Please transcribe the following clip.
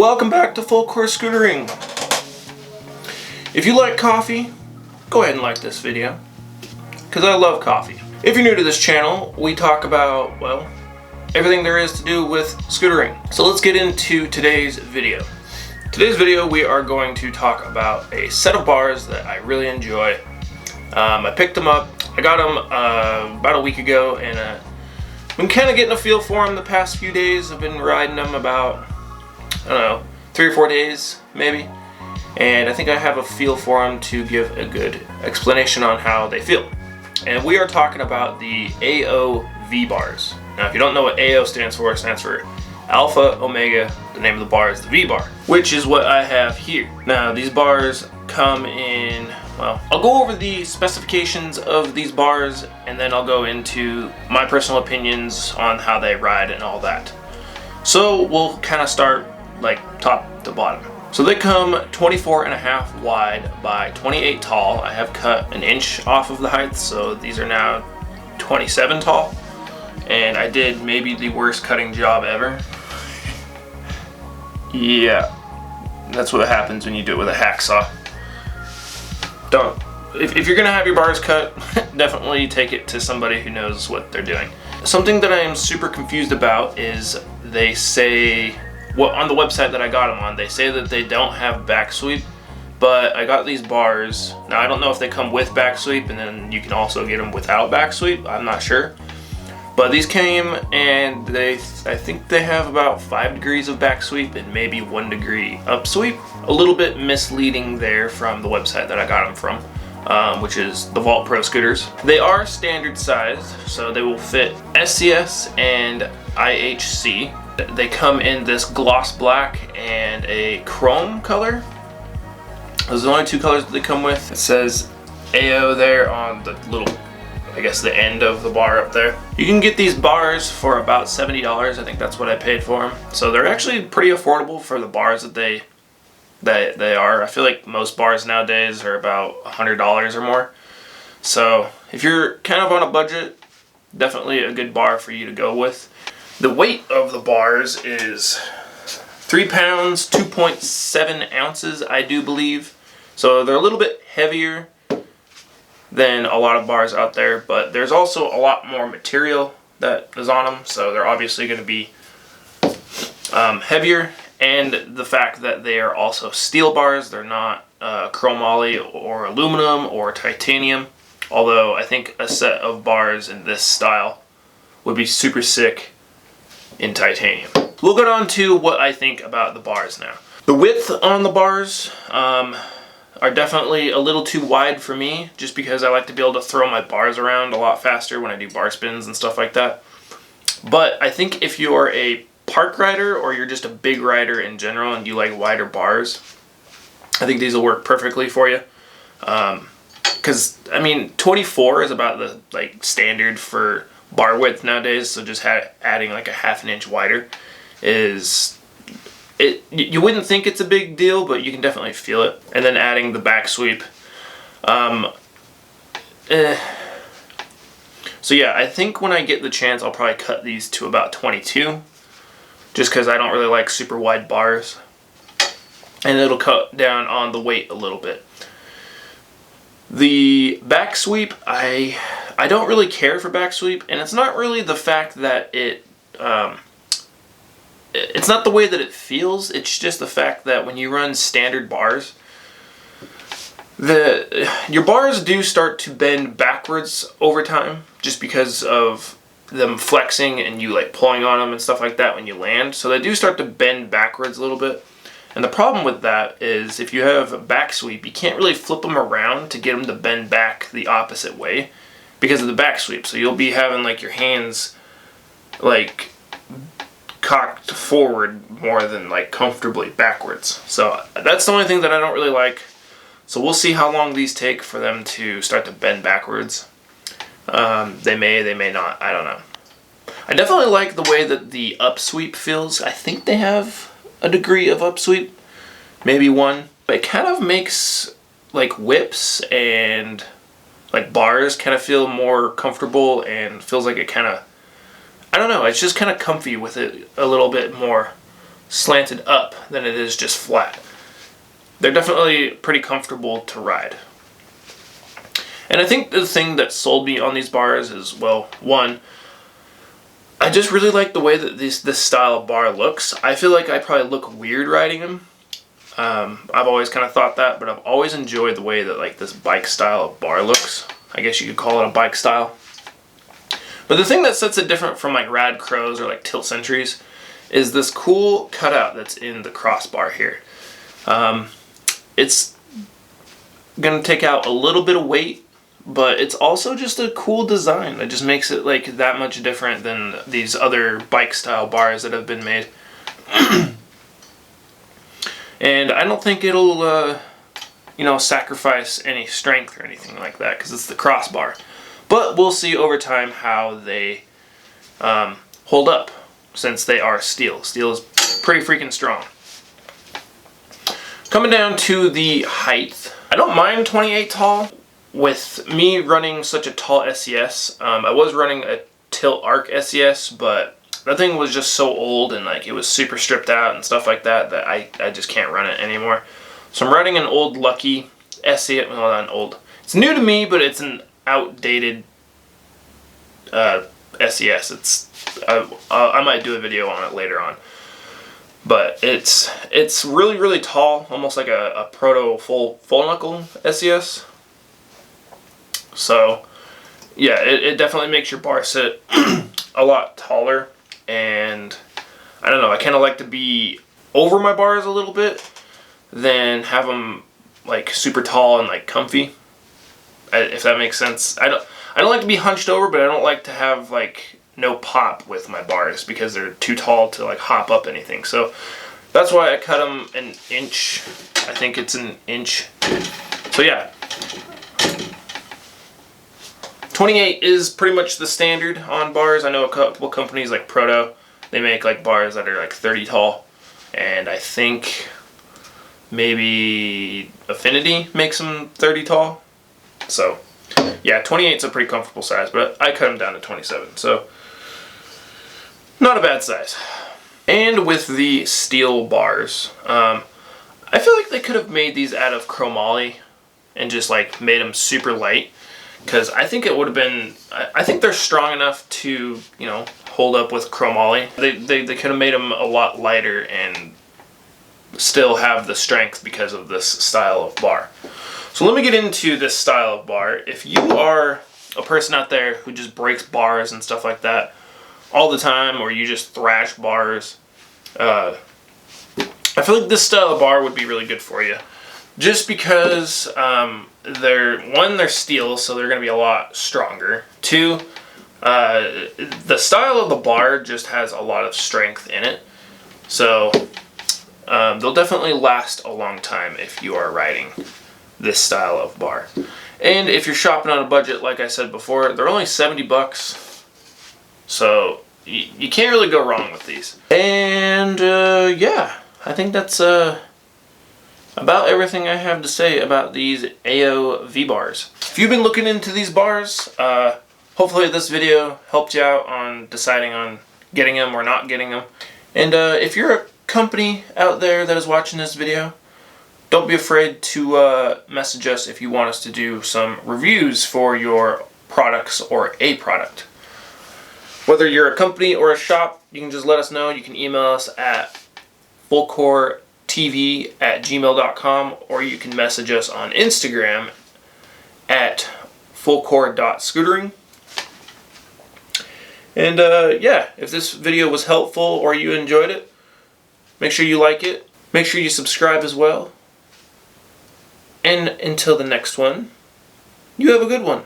Welcome back to Full Course Scootering. If you like coffee, go ahead and like this video, because I love coffee. If you're new to this channel, we talk about, well, everything there is to do with scootering. So let's get into today's video. Today's video we are going to talk about a set of bars that I really enjoy. I picked them up. I got them about a week ago, and I've been kind of getting a feel for them the past few days. I've been riding them about, I don't know, 3 or 4 days maybe, and I think I have a feel for them to give a good explanation on how they feel. And we are talking about the AO V bars. Now if you don't know what AO stands for, it stands for Alpha Omega. The name of the bar is the V bar, which is what I have here. Now these bars come in, well, I'll go over the specifications of these bars, and then I'll go into my personal opinions on how they ride and all that. So we'll kind of start like top to bottom. So they come 24.5 wide by 28 tall. I have cut an inch off of the height, so these are now 27 tall. And I did maybe the worst cutting job ever. Yeah, that's what happens when you do it with a hacksaw. Don't. If you're gonna have your bars cut, definitely take it to somebody who knows what they're doing. Something that I am super confused about is they say, well, on the website that I got them on, they say that they don't have back sweep, but I got these bars. Now I don't know if they come with back sweep and then you can also get them without back sweep. I'm not sure. But these came, and I think they have about 5 degrees of back sweep and maybe 1 degree up sweep. A little bit misleading there from the website that I got them from, which is the Vault Pro scooters. They are standard sized, so they will fit SCS and IHC. They come in this gloss black and a chrome color. Those are the only 2 colors that they come with. It says AO there on the little, I guess, the end of the bar up there. You can get these bars for about $70. I think that's what I paid for them. So they're actually pretty affordable for the bars that they are. I feel like most bars nowadays are about $100 or more. So if you're kind of on a budget, definitely a good bar for you to go with. The weight of the bars is 3 pounds, 2.7 ounces, I do believe. So they're a little bit heavier than a lot of bars out there, but there's also a lot more material that is on them, so they're obviously going to be heavier. And the fact that they are also steel bars, they're not chromoly or aluminum or titanium, although I think a set of bars in this style would be super sick in titanium. We'll get on to what I think about the bars now. The width on the bars are definitely a little too wide for me, just because I like to be able to throw my bars around a lot faster when I do bar spins and stuff like that. But I think if you're a park rider or you're just a big rider in general and you like wider bars, I think these will work perfectly for you. Because I mean, 24 is about the standard for bar width nowadays, so just adding like a half an inch wider is, you wouldn't think it's a big deal, but you can definitely feel it. And then adding the back sweep. So yeah, I think when I get the chance, I'll probably cut these to about 22, just because I don't really like super wide bars. And it'll cut down on the weight a little bit. The back sweep, I don't really care for back sweep, and it's not really the fact that it's not the way that it feels, it's just the fact that when you run standard bars, your bars do start to bend backwards over time, just because of them flexing and you pulling on them and stuff like that when you land. So they do start to bend backwards a little bit. And the problem with that is if you have a back sweep, you can't really flip them around to get them to bend back the opposite way because of the back sweep. So you'll be having your hands cocked forward more than comfortably backwards. So that's the only thing that I don't really like. So we'll see how long these take for them to start to bend backwards. They may not, I don't know. I definitely like the way that the upsweep feels. I think they have a degree of upsweep, maybe 1. But it kind of makes whips and bars kind of feel more comfortable, and feels like it kind of, I don't know, it's just kind of comfy with it a little bit more slanted up than it is just flat. They're definitely pretty comfortable to ride. And I think the thing that sold me on these bars is, well, one, I just really like the way that this style of bar looks. I feel like I probably look weird riding them. I've always kind of thought that, but I've always enjoyed the way that like this bike style of bar looks. I guess you could call it a bike style. But the thing that sets it different from like Rad Crows or like Tilt Centuries is this cool cutout that's in the crossbar here. It's gonna take out a little bit of weight, but it's also just a cool design that just makes it like that much different than these other bike style bars that have been made. And I don't think it'll, sacrifice any strength or anything like that because it's the crossbar. But we'll see over time how they hold up since they are steel. Steel is pretty freaking strong. Coming down to the height, I don't mind 28 tall. With me running such a tall SES, I was running a Tilt Arc SES, but that thing was just so old and like it was super stripped out and stuff like that that I just can't run it anymore. So I'm riding an old Lucky SES, well not old. It's new to me, but it's an outdated SES. I might do a video on it later on. But it's really, really tall, almost like a proto full knuckle SES. So yeah, it definitely makes your bar sit a lot taller, and I don't know, I kind of like to be over my bars a little bit than have them like super tall and like comfy, if that makes sense. I don't like to be hunched over, but I don't like to have like no pop with my bars because they're too tall to like hop up anything. So that's why I cut them an inch. I think it's an inch. So yeah, 28 is pretty much the standard on bars. I know a couple companies like Proto, they make like bars that are like 30 tall, and I think maybe Affinity makes them 30 tall. So yeah, 28 is a pretty comfortable size, but I cut them down to 27, so not a bad size. And with the steel bars, I feel like they could have made these out of chromoly and just like made them super light, because I think it would have been, I think they're strong enough to, hold up with chromoly. They could have made them a lot lighter and still have the strength because of this style of bar. So let me get into this style of bar. If you are a person out there who just breaks bars and stuff like that all the time, or you just thrash bars, I feel like this style of bar would be really good for you. Just because they're steel, so they're going to be a lot stronger. Two, the style of the bar just has a lot of strength in it. So they'll definitely last a long time if you are riding this style of bar. And if you're shopping on a budget, like I said before, they're only 70 bucks. So you can't really go wrong with these. And yeah, I think that's about everything I have to say about these AO V-bars. If you've been looking into these bars, hopefully this video helped you out on deciding on getting them or not getting them. And if you're a company out there that is watching this video, don't be afraid to message us if you want us to do some reviews for your products or a product. Whether you're a company or a shop, you can just let us know. You can email us at fullcoretv@gmail.com, or you can message us on Instagram at fullcore.scootering. And yeah, if this video was helpful or you enjoyed it, make sure you like it. Make sure you subscribe as well. And until the next one, you have a good one.